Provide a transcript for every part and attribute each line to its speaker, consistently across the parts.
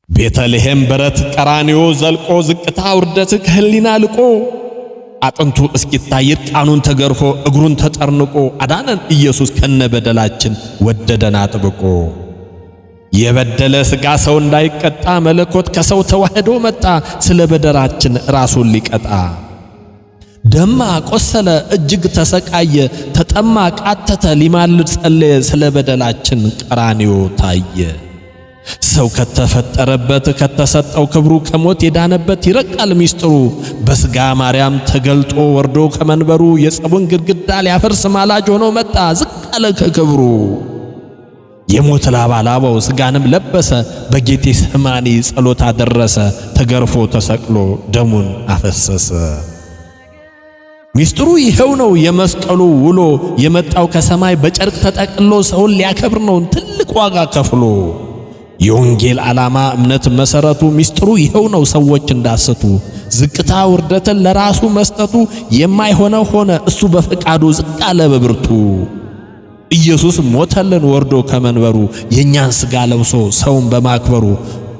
Speaker 1: ቤተልሔም በረት ቀራንዮ ዘልቆ ዝቅታ ውርደት ከህሊና ልቆ አጥንቱ እስኪታይ ቃኑን ተገርፎ እግሩን ተጠርንቆ አዳነን ኢየሱስ ከነበደላችን ወደደን አጥብቆ። የበደለ ሥጋ ሰው እንዳይቀጣ መለኮት ከሰው ተዋህዶ መጣ ስለ በደራችን ራሱን ሊቀጣ። ደማ ቆሰለ እጅግ ተሰቃየ ተጠማ ቃተተ ሊማልድ ጸለየ ስለ በደላችን ቀራንዮ ታየ። ሰው ከተፈጠረበት ከተሰጠው ክብሩ ከሞት የዳነበት ይረቃል ሚስጥሩ በሥጋ ማርያም ተገልጦ ወርዶ ከመንበሩ የጸቡን ግድግዳ ሊያፈርስ ማላጅ ሆኖ መጣ ዝቅ አለ ከክብሩ። የሞት ላባ ላባው ሥጋንም ለበሰ በጌቴሰማኒ ጸሎት አደረሰ ተገርፎ ተሰቅሎ ደሙን አፈሰሰ። ሚስጥሩ ይሄው ነው የመስቀሉ ውሎ የመጣው ከሰማይ በጨርቅ ተጠቅሎ ሰውን ሊያከብር ነው ትልቅ ዋጋ ከፍሎ። የወንጌል ዓላማ እምነት መሰረቱ ሚስጥሩ ይሄው ነው ሰዎች እንዳሰቱ ዝቅታ ውርደትን ለራሱ መስጠቱ የማይሆነው ሆነ እሱ በፈቃዱ ዝቅ አለ በብርቱ። ኢየሱስ ሞተልን ወርዶ ከመንበሩ የኛን ሥጋ ለብሶ ሰውን በማክበሩ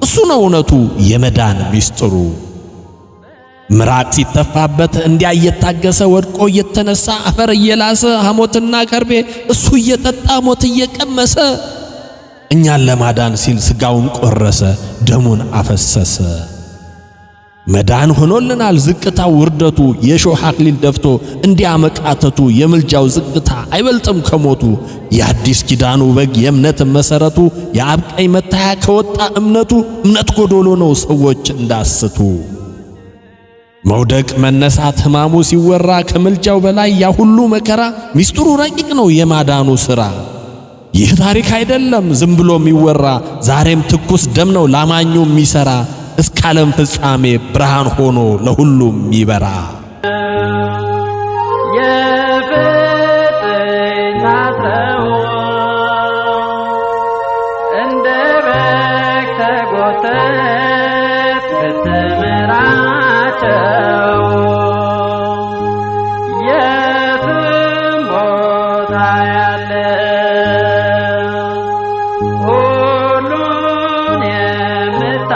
Speaker 1: እሱ ነው እውነቱ የመዳን ሚስጥሩ። ምራቅ ሲተፋበት እንዲያ እየታገሰ ወድቆ እየተነሳ አፈር እየላሰ ሐሞትና ከርቤ እሱ እየጠጣ ሞት እየቀመሰ እኛን ለማዳን ሲል ሥጋውን ቆረሰ ደሙን አፈሰሰ። መዳን ሆኖልናል ዝቅታው ውርደቱ የሾህ አክሊል ደፍቶ እንዲያመቃተቱ የምልጃው ዝቅታ አይበልጥም ከሞቱ። የአዲስ ኪዳኑ በግ የእምነት መሰረቱ የአብ ቀኝ መታያ ከወጣ እምነት ጎዶሎ ነው ሰዎች እንዳስቱ። መውደቅ መነሳት ሕማሙ ሲወራ ከምልጃው በላይ ያ ሁሉ መከራ ሚስጥሩ ረቂቅ ነው የማዳኑ ሥራ። ይህ ታሪክ አይደለም ዝም ብሎ የሚወራ ዛሬም ትኩስ ደም ነው ላማኙ የሚሰራ እስከ ዓለም ፍጻሜ ብርሃን ሆኖ ለሁሉም ይበራ።
Speaker 2: እንደ በግ ተጎተት ብትምራቸው የትም ቦታ ያለ ሁሉን የምታ